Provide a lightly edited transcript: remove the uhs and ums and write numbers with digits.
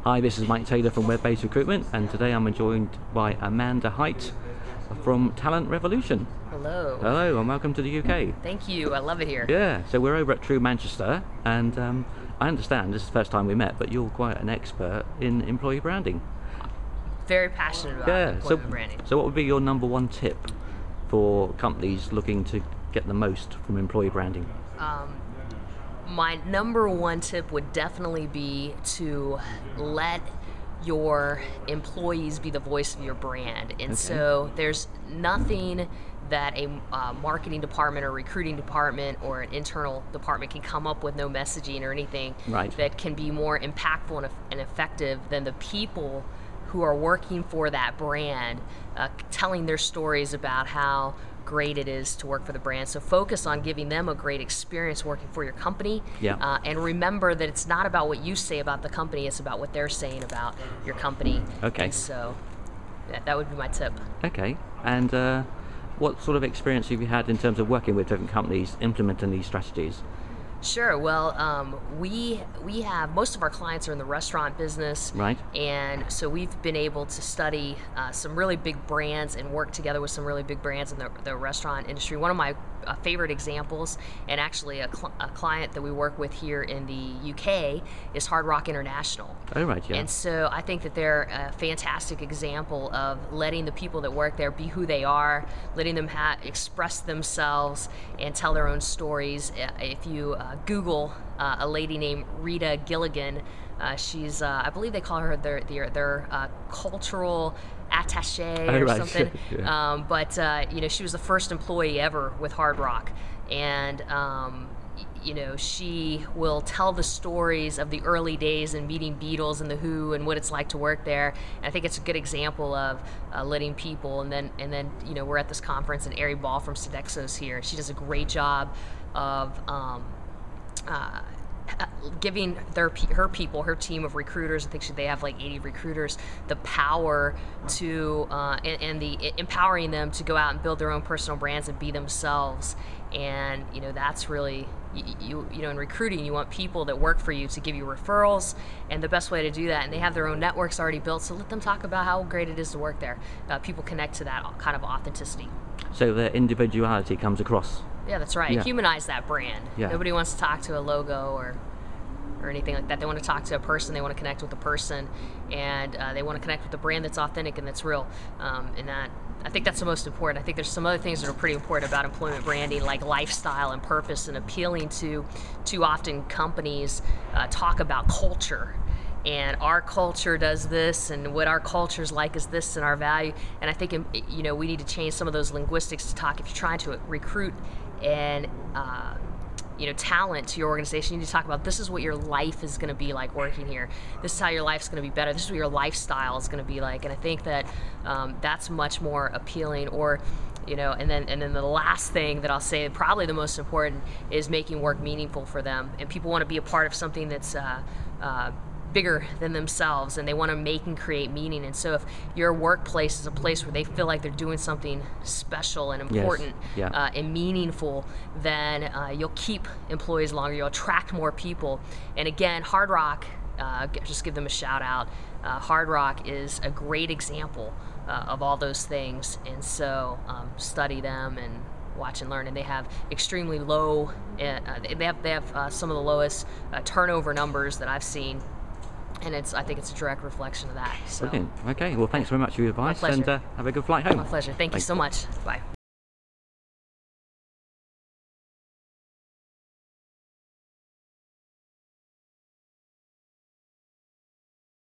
Hi, this is Mike Taylor from Web-Based Recruitment, and today I'm joined by Amanda Height from Talent Revolution. Hello. Hello, and welcome to the UK. Thank you. I love it here. Yeah, so we're over at True Manchester, and I understand this is the first time we met, but you're quite an expert in employee branding. Very passionate about employment branding. So what would be your number one tip for companies looking to get the most from employee branding? My number one tip would definitely be to let your employees be the voice of your brand. And so there's nothing that a marketing department or recruiting department or an internal department can come up with, no messaging or anything that can be more impactful and effective than the people who are working for that brand, telling their stories about how great it is to work for the brand. So focus on giving them a great experience working for your company. And remember that it's not about what you say about the company, it's about what they're saying about your company. And so that would be my tip. Okay, and what sort of experience have you had in terms of working with different companies implementing these strategies? Sure. Well, we have, most of our clients are in the restaurant business, and so we've been able to study some really big brands and work together with some really big brands in the restaurant industry. One of my favorite examples, and actually a client that we work with here in the UK, is Hard Rock International. And so I think that they're a fantastic example of letting the people that work there be who they are, letting them express themselves and tell their own stories. If you Google a lady named Rita Gilligan, she's I believe they call her their cultural attaché or something. But you know, she was the first employee ever with Hard Rock, and you know, she will tell the stories of the early days and meeting Beatles and the Who and what it's like to work there. And I think it's a good example of letting people. And then you know, we're at this conference, and Ari Ball from Sodexo's here. She does a great job of giving her people, her team of recruiters, I think they have like 80 recruiters, the power to and empowering them to go out and build their own personal brands and be themselves. And you know, that's really, you know, in recruiting, you want people that work for you to give you referrals, and the best way to do that, and they have their own networks already built, so let them talk about how great it is to work there. People connect to that kind of authenticity. So their individuality comes across. Yeah, that's right. Humanize that brand. Nobody wants to talk to a logo or anything like that. They want to talk to a person, they want to connect with a person, and they want to connect with a brand that's authentic and that's real. And I think that's the most important. I think there's some other things that are pretty important about employment branding, like lifestyle and purpose, and appealing to, too often companies talk about culture. And our culture does this, and what our culture is like is this, and our value. And I think, you know, we need to change some of those linguistics to talk. If you're trying to recruit and you know, talent to your organization, you need to talk about, this is what your life is going to be like working here. This is how your life's going to be better. This is what your lifestyle is going to be like. And I think that that's much more appealing. Or, you know, and then the last thing that I'll say, probably the most important, is making work meaningful for them. And people want to be a part of something that's bigger than themselves, and they want to make and create meaning. And so if your workplace is a place where they feel like they're doing something special and important and meaningful, then you'll keep employees longer, you'll attract more people. And again, Hard Rock, just give them a shout out. Hard Rock is a great example of all those things, and so study them and watch and learn. And they have extremely low, they have some of the lowest turnover numbers that I've seen. And I think it's a direct reflection of that. So. Brilliant. Okay, well, thanks very much for your advice, and have a good flight home. My pleasure. Thank you so much. Bye.